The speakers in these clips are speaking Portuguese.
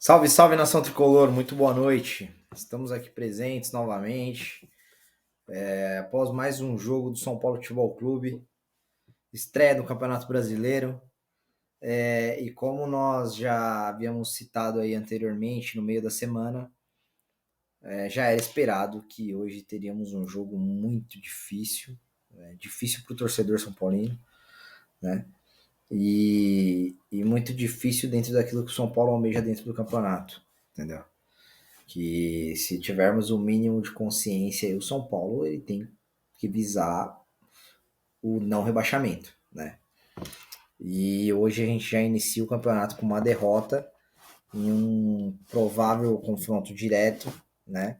Salve, salve nação tricolor, muito boa noite. Estamos aqui presentes novamente, após mais um jogo do São Paulo Futebol Clube, estreia do Campeonato Brasileiro. E como nós já havíamos citado aí anteriormente, no meio da semana, já era esperado que hoje teríamos um jogo muito difícil, difícil para o torcedor são paulino, né? E muito difícil dentro daquilo que o São Paulo almeja dentro do campeonato, entendeu? Que se tivermos o mínimo de consciência, o São Paulo ele tem que visar o não rebaixamento, né? E hoje a gente já inicia o campeonato com uma derrota em um provável confronto direto, né?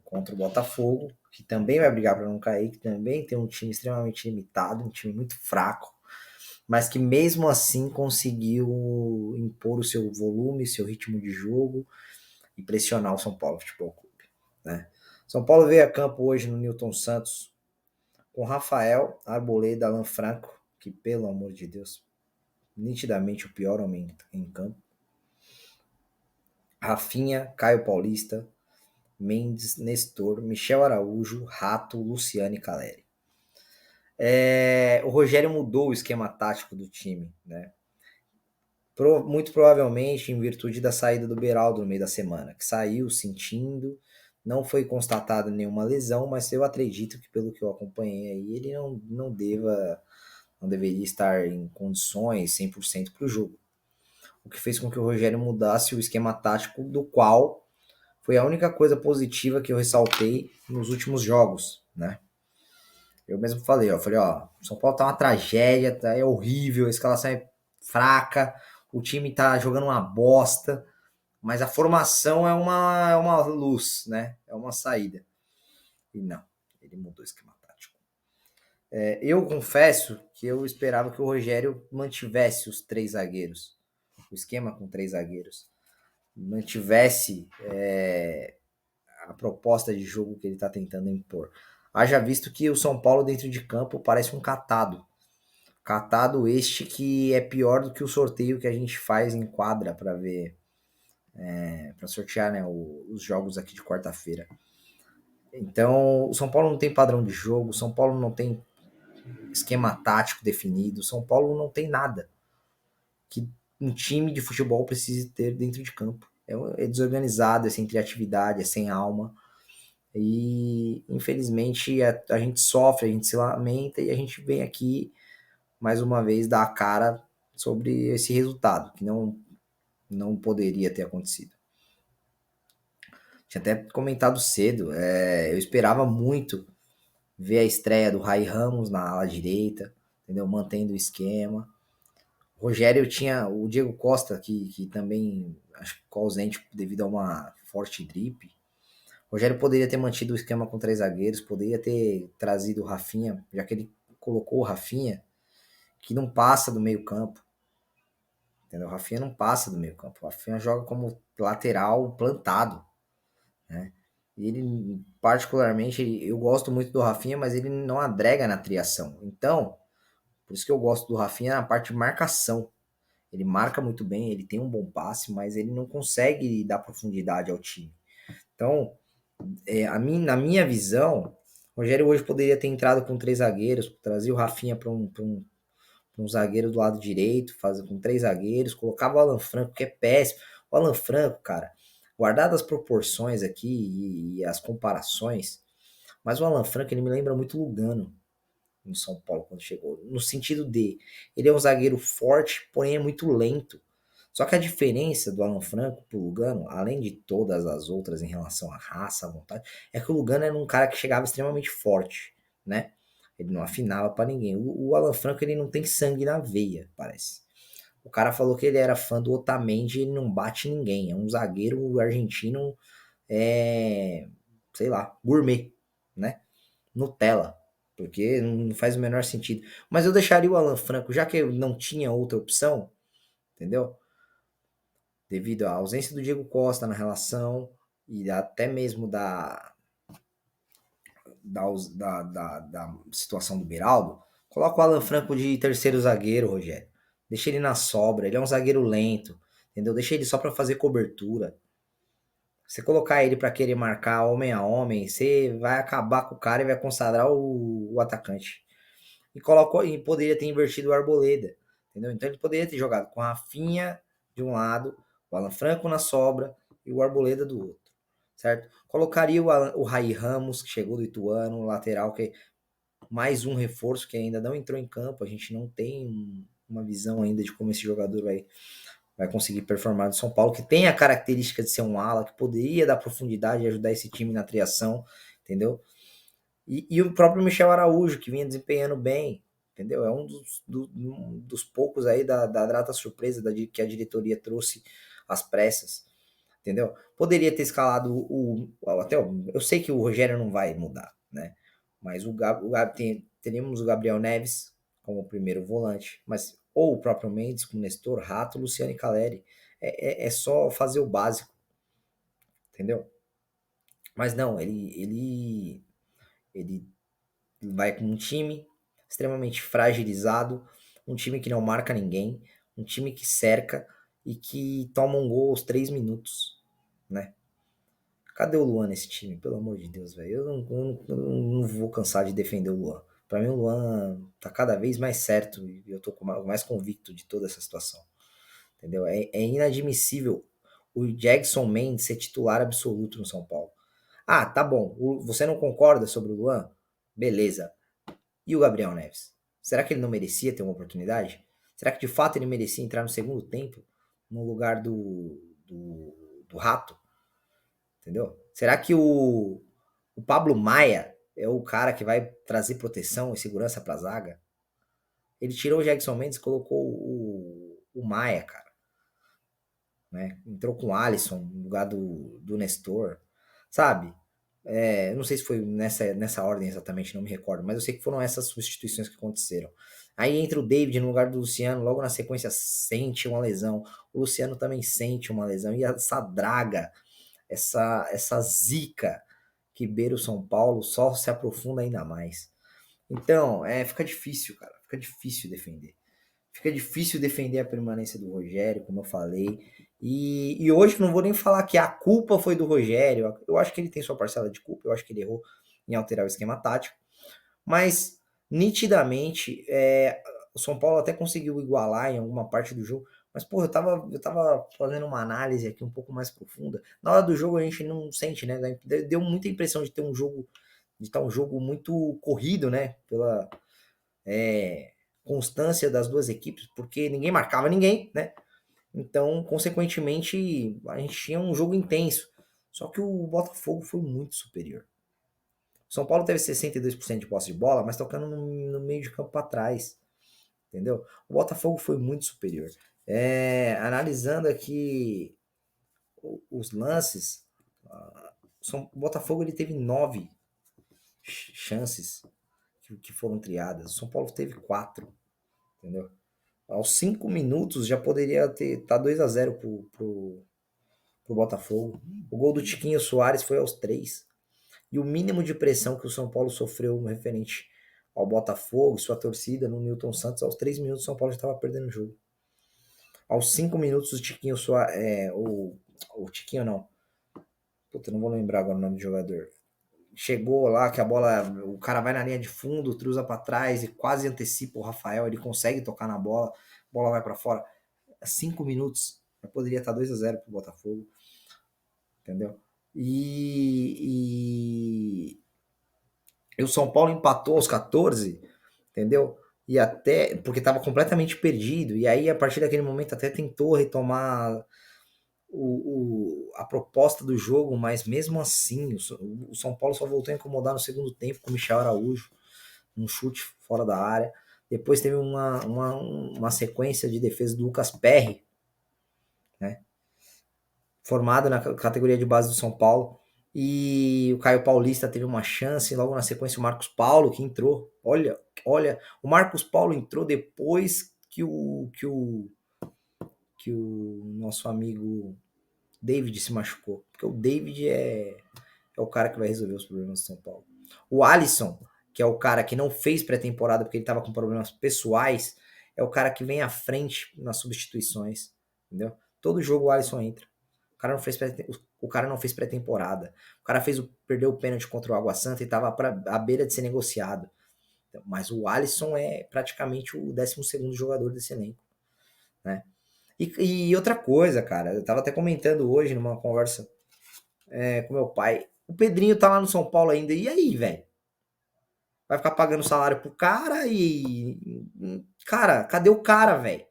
Contra o Botafogo, que também vai brigar para não cair, que também tem um time extremamente limitado, um time muito fraco, mas que mesmo assim conseguiu impor o seu volume, seu ritmo de jogo e pressionar o São Paulo Futebol Clube, né? São Paulo veio a campo hoje no Newton Santos com Rafael, Arboleda, Alan Franco, que pelo amor de Deus, nitidamente o pior homem em campo. Rafinha, Caio Paulista, Mendes, Nestor, Michel Araújo, Rato, Luciano e Caleri. O Rogério mudou o esquema tático do time, né? Muito provavelmente em virtude da saída do Beraldo no meio da semana, que saiu sentindo, não foi constatada nenhuma lesão, mas eu acredito que pelo que eu acompanhei aí, ele não deveria estar em condições 100% para o jogo. O que fez com que o Rogério mudasse o esquema tático, do qual foi a única coisa positiva que eu ressaltei nos últimos jogos, né? Eu mesmo falei, ó, o São Paulo tá uma tragédia, tá, é horrível, a escalação é fraca, o time tá jogando uma bosta, mas a formação é uma luz, né? É uma saída. E não, ele mudou o esquema tático. Eu confesso que eu esperava que o Rogério mantivesse os três zagueiros, o esquema com três zagueiros, mantivesse a proposta de jogo que ele está tentando impor. Haja visto que o São Paulo dentro de campo parece um catado. Catado este que é pior do que o sorteio que a gente faz em quadra para ver, para sortear, né, os jogos aqui de quarta-feira. Então, o São Paulo não tem padrão de jogo, o São Paulo não tem esquema tático definido, o São Paulo não tem nada que um time de futebol precise ter dentro de campo. É desorganizado, é sem criatividade, é sem alma. E infelizmente a gente sofre, a gente se lamenta e a gente vem aqui mais uma vez dar a cara sobre esse resultado, que não poderia ter acontecido. Tinha até comentado cedo, eu esperava muito ver a estreia do Rai Ramos na ala direita, entendeu? Mantendo o esquema. O Rogério tinha o Diego Costa, que também acho que ficou ausente devido a uma forte gripe. O Rogério poderia ter mantido o esquema com três zagueiros, poderia ter trazido o Rafinha, já que ele colocou o Rafinha, que não passa do meio campo. Entendeu? O Rafinha não passa do meio campo. O Rafinha joga como lateral plantado, né? E ele, particularmente, eu gosto muito do Rafinha, mas ele não agrega na triação. Então, por isso que eu gosto do Rafinha na parte de marcação. Ele marca muito bem, ele tem um bom passe, mas ele não consegue dar profundidade ao time. Então, na minha visão, o Rogério hoje poderia ter entrado com três zagueiros, trazer o Rafinha para um zagueiro do lado direito, fazer com três zagueiros, colocava o Alan Franco, que é péssimo. O Alan Franco, cara, guardado as proporções aqui e as comparações, mas o Alan Franco ele me lembra muito Lugano no São Paulo quando chegou, no sentido de ele é um zagueiro forte, porém é muito lento. Só que a diferença do Alan Franco pro Lugano, além de todas as outras em relação à raça, à vontade, é que o Lugano era um cara que chegava extremamente forte, né? Ele não afinava para ninguém. O Alan Franco ele não tem sangue na veia, parece. O cara falou que ele era fã do Otamendi e ele não bate ninguém. É um zagueiro argentino, sei lá, gourmet, né? Nutella, porque não faz o menor sentido. Mas eu deixaria o Alan Franco, já que eu não tinha outra opção, entendeu? Devido à ausência do Diego Costa na relação e até mesmo da situação do Beraldo, coloca o Alan Franco de terceiro zagueiro, Rogério. Deixa ele na sobra, ele é um zagueiro lento, entendeu? Deixa ele só para fazer cobertura. Você colocar ele para querer marcar homem a homem, você vai acabar com o cara e vai consagrar o atacante. E poderia ter invertido o Arboleda, entendeu? Então ele poderia ter jogado com a Rafinha de um lado, o Alan Franco na sobra e o Arboleda do outro, certo? Colocaria o Rai Ramos, que chegou do Ituano, lateral, que é mais um reforço que ainda não entrou em campo, a gente não tem uma visão ainda de como esse jogador vai conseguir performar do São Paulo, que tem a característica de ser um ala, que poderia dar profundidade e ajudar esse time na triação, entendeu? E o próprio Michel Araújo, que vinha desempenhando bem, entendeu? É um dos poucos aí da data surpresa que a diretoria trouxe às pressas, entendeu? Poderia ter escalado eu sei que o Rogério não vai mudar, né? Mas teríamos o Gabriel Neves como primeiro volante, mas ou o próprio Mendes com Nestor, Rato, Luciano e Caleri. É só fazer o básico, entendeu? Mas não, ele vai com um time extremamente fragilizado, um time que não marca ninguém, um time que cerca e que toma um gol aos 3 minutos, né? Cadê o Luan nesse time? Pelo amor de Deus, velho. Eu não vou cansar de defender o Luan. Pra mim, o Luan tá cada vez mais certo e eu tô mais convicto de toda essa situação. Entendeu? É inadmissível o Jackson Mendes ser titular absoluto no São Paulo. Ah, tá bom. Você não concorda sobre o Luan? Beleza. E o Gabriel Neves? Será que ele não merecia ter uma oportunidade? Será que de fato ele merecia entrar no segundo tempo no lugar do Rato? Entendeu? Será que o Pablo Maia é o cara que vai trazer proteção e segurança pra zaga? Ele tirou o Jackson Mendes e colocou o Maia, cara. Né? Entrou com o Alisson no lugar do Nestor. Sabe? Eu não sei se foi nessa ordem exatamente, não me recordo, mas eu sei que foram essas substituições que aconteceram. Aí entra o David no lugar do Luciano, logo na sequência sente uma lesão. O Luciano também sente uma lesão. E essa draga, essa zica que beira o São Paulo só se aprofunda ainda mais. Então, fica difícil, cara. Fica difícil defender. Fica difícil defender a permanência do Rogério, como eu falei. E hoje não vou nem falar que a culpa foi do Rogério. Eu acho que ele tem sua parcela de culpa. Eu acho que ele errou em alterar o esquema tático. Mas, nitidamente, o São Paulo até conseguiu igualar em alguma parte do jogo. Mas, pô, eu tava fazendo uma análise aqui um pouco mais profunda. Na hora do jogo a gente não sente, né? Deu muita impressão de estar um jogo muito corrido, né? Pela constância das duas equipes, porque ninguém marcava ninguém, né? Então, consequentemente, a gente tinha um jogo intenso. Só que o Botafogo foi muito superior. O São Paulo teve 62% de posse de bola, mas tocando no meio de campo para trás, entendeu? O Botafogo foi muito superior. Analisando aqui os lances, o Botafogo ele teve 9 chances que foram triadas. O São Paulo teve 4, entendeu? Aos 5 minutos já poderia tá 2-0 pro Botafogo. O gol do Tiquinho Soares foi aos 3. E o mínimo de pressão que o São Paulo sofreu no referente ao Botafogo, sua torcida, no Newton Santos, aos 3 minutos o São Paulo já estava perdendo o jogo. Aos 5 minutos o Tiquinho Soares. O Tiquinho não. Puta, não vou lembrar agora o nome do jogador. Chegou lá que a bola, o cara vai na linha de fundo, cruza para trás e quase antecipa o Rafael, ele consegue tocar na bola, a bola vai para fora. 5 minutos, já poderia estar 2-0 pro Botafogo, entendeu? E o São Paulo empatou aos 14, entendeu? E até, porque estava completamente perdido, e aí a partir daquele momento até tentou retomar a proposta do jogo, mas mesmo assim, o São Paulo só voltou a incomodar no segundo tempo com o Michel Araújo, um chute fora da área. Depois teve uma sequência de defesa do Lucas Perry, né? Formado na categoria de base do São Paulo. E o Caio Paulista teve uma chance, logo na sequência o Marcos Paulo que entrou. Olha, o Marcos Paulo entrou depois que o nosso amigo David se machucou. Porque o David é o cara que vai resolver os problemas do São Paulo. O Alisson, que é o cara que não fez pré-temporada porque ele estava com problemas pessoais, é o cara que vem à frente nas substituições, entendeu? Todo jogo o Alisson entra. O cara não fez pré-temporada. O cara perdeu o pênalti contra o Água Santa e tava à beira de ser negociado. Mas o Alisson é praticamente o 12º jogador desse elenco, né? E outra coisa, cara, eu tava até comentando hoje numa conversa com meu pai. O Pedrinho tá lá no São Paulo ainda. E aí, velho? Vai ficar pagando salário pro cara e. Cara, cadê o cara, velho?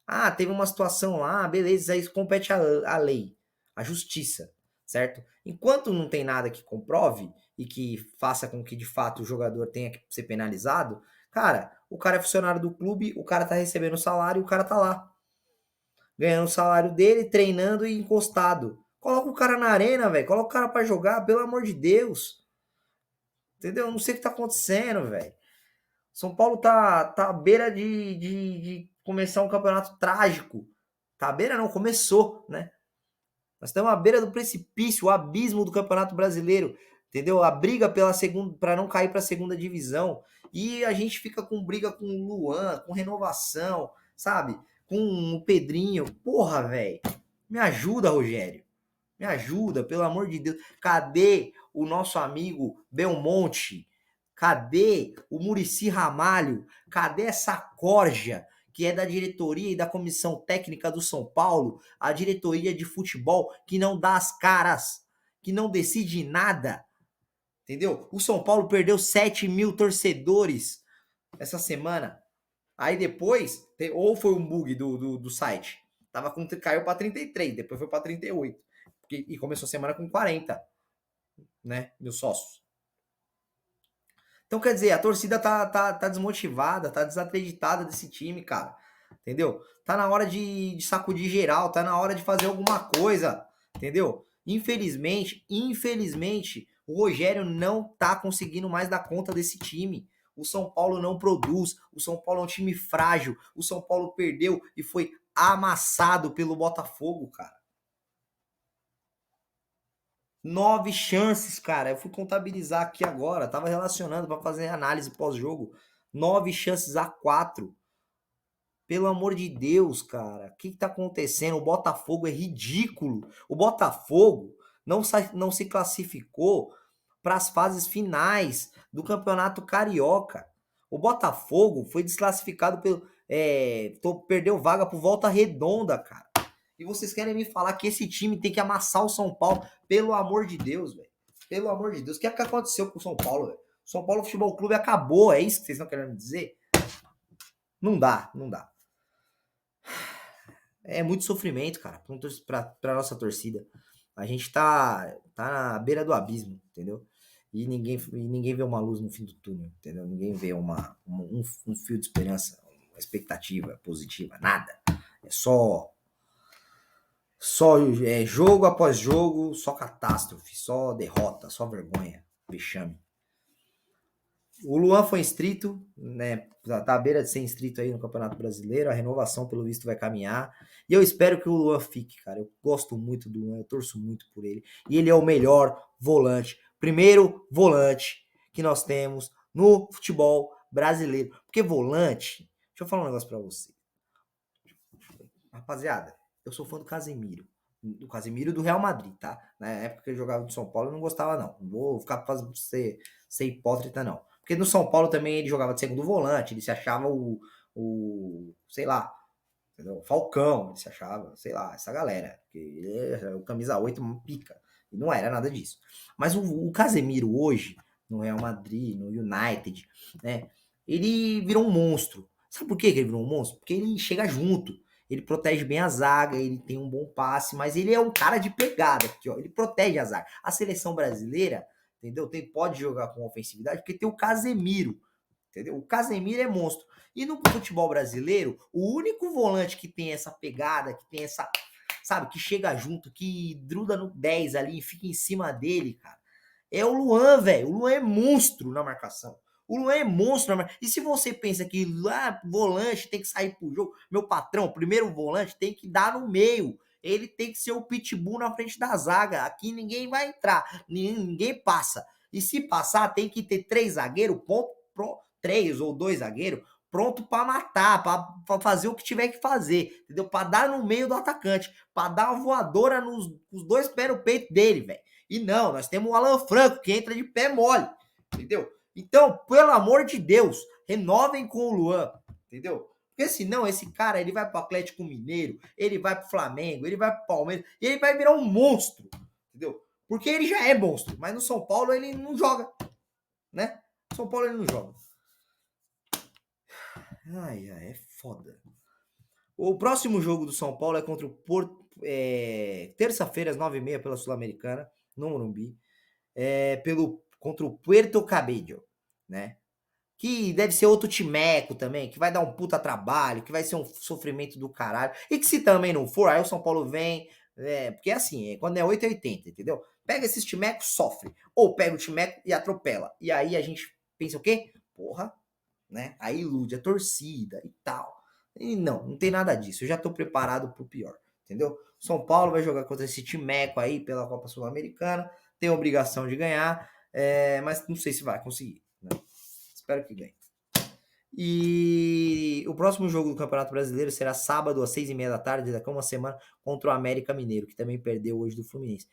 Ah, teve uma situação lá, beleza, aí compete a lei, a justiça, certo? Enquanto não tem nada que comprove e que faça com que de fato o jogador tenha que ser penalizado, cara, o cara é funcionário do clube, o cara tá recebendo salário e o cara tá lá, ganhando o salário dele, treinando e encostado. Coloca o cara na arena, velho, coloca o cara pra jogar, pelo amor de Deus. Entendeu? Não sei o que tá acontecendo, velho. São Paulo tá à beira de começar um campeonato trágico. Tá à beira não, começou, né? Nós estamos à beira do precipício, o abismo do Campeonato Brasileiro, entendeu? A briga pela segunda, para não cair para a segunda divisão. E a gente fica com briga com o Luan, com renovação, sabe? Com o Pedrinho. Porra, velho. Me ajuda, Rogério. Me ajuda, pelo amor de Deus. Cadê o nosso amigo Belmonte? Cadê o Muricy Ramalho? Cadê essa corja que é da diretoria e da comissão técnica do São Paulo, a diretoria de futebol que não dá as caras, que não decide nada, entendeu? O São Paulo perdeu 7 mil torcedores essa semana. Aí depois, ou foi um bug do site, caiu para 33, depois foi para 38, e começou a semana com 40, né, mil sócios. Então, quer dizer, a torcida tá desmotivada, tá desacreditada desse time, cara. Entendeu? Tá na hora de sacudir geral, tá na hora de fazer alguma coisa, entendeu? Infelizmente, o Rogério não tá conseguindo mais dar conta desse time. O São Paulo não produz, o São Paulo é um time frágil, o São Paulo perdeu e foi amassado pelo Botafogo, cara. 9 chances, cara. Eu fui contabilizar aqui agora, tava relacionando para fazer análise pós-jogo. 9 chances a 4. Pelo amor de Deus, cara. O que tá acontecendo? O Botafogo é ridículo. O Botafogo não se classificou para as fases finais do Campeonato Carioca. O Botafogo foi desclassificado perdeu vaga por Volta Redonda, cara. E vocês querem me falar que esse time tem que amassar o São Paulo? Pelo amor de Deus, velho. Pelo amor de Deus. O que aconteceu com o São Paulo, velho? São Paulo Futebol Clube acabou. É isso que vocês estão querendo me dizer? Não dá, não dá. É muito sofrimento, cara, pra nossa torcida. A gente tá na beira do abismo, entendeu? E ninguém vê uma luz no fim do túnel, entendeu? Ninguém vê um fio de esperança, uma expectativa positiva, nada. É só jogo após jogo, só catástrofe, só derrota, só vergonha, vexame. O Luan foi inscrito, né? Tá à beira de ser inscrito aí no Campeonato Brasileiro. A renovação, pelo visto, vai caminhar. E eu espero que o Luan fique, cara. Eu gosto muito do Luan, eu torço muito por ele. E ele é o melhor volante, primeiro volante que nós temos no futebol brasileiro. Porque volante, deixa eu falar um negócio pra você. Rapaziada, eu sou fã do Casemiro. Do Casemiro do Real Madrid, tá? Na época que ele jogava no São Paulo, eu não gostava, não. Não vou ficar fazendo ser hipócrita, não. Porque no São Paulo também ele jogava de segundo volante, ele se achava sei lá, entendeu? Falcão, ele se achava, sei lá, essa galera. O camisa 8 uma pica. E não era nada disso. Mas o Casemiro hoje, no Real Madrid, no United, né? Ele virou um monstro. Sabe por que ele virou um monstro? Porque ele chega junto. Ele protege bem a zaga, ele tem um bom passe, mas ele é um cara de pegada, aqui, ó, ele protege a zaga. A seleção brasileira, entendeu? Pode jogar com ofensividade porque tem o Casemiro, entendeu? O Casemiro é monstro. E no futebol brasileiro, o único volante que tem essa pegada, que tem essa, sabe, que chega junto, que druda no 10 ali e fica em cima dele, cara, é o Luan, velho. O Luan é monstro na marcação. O Luan é monstro. E se você pensa que lá volante tem que sair pro jogo, meu patrão, primeiro volante tem que dar no meio. Ele tem que ser o pitbull na frente da zaga. Aqui ninguém vai entrar, ninguém passa. E se passar, tem que ter 3 zagueiros, ponto, 3 ou 2 zagueiros, pronto para matar, para fazer o que tiver que fazer, entendeu? Para dar no meio do atacante, para dar uma voadora nos dois pés no peito dele, velho. E não, nós temos o Alan Franco que entra de pé mole, entendeu? Então, pelo amor de Deus, renovem com o Luan, entendeu? Porque senão esse cara, ele vai pro Atlético Mineiro, ele vai pro Flamengo, ele vai pro Palmeiras, e ele vai virar um monstro, entendeu? Porque ele já é monstro, mas no São Paulo ele não joga, né? São Paulo ele não joga. Ai, é foda. O próximo jogo do São Paulo é contra o Porto, terça-feira às 9h30 pela Sul-Americana, no Morumbi, contra o Puerto Cabello, né? Que deve ser outro timeco também, que vai dar um puta trabalho, que vai ser um sofrimento do caralho. E que se também não for, aí o São Paulo vem. Porque assim, quando é 8 é 80, entendeu? Pega esses timecos, sofre. Ou pega o timeco e atropela. E aí a gente pensa o quê? Porra, né? Aí ilude a torcida e tal. E não tem nada disso. Eu já tô preparado pro pior, entendeu? São Paulo vai jogar contra esse timeco aí pela Copa Sul-Americana, tem a obrigação de ganhar, mas não sei se vai conseguir, né? Espero que ganhe. E o próximo jogo do Campeonato Brasileiro será sábado às 6h30 da tarde, daqui a uma semana, contra o América Mineiro, que também perdeu hoje do Fluminense.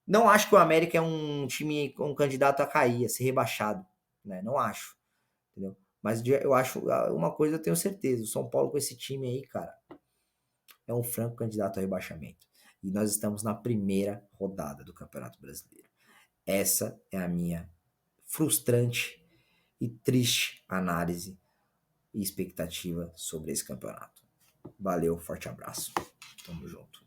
Não acho que o América é um time, um candidato a cair, a ser rebaixado, né? Não acho, entendeu? Mas eu acho, uma coisa eu tenho certeza, o São Paulo com esse time aí, cara, é um franco candidato a rebaixamento. E nós estamos na primeira rodada do Campeonato Brasileiro. Essa é a minha frustrante e triste análise e expectativa sobre esse campeonato. Valeu, forte abraço. Tamo junto.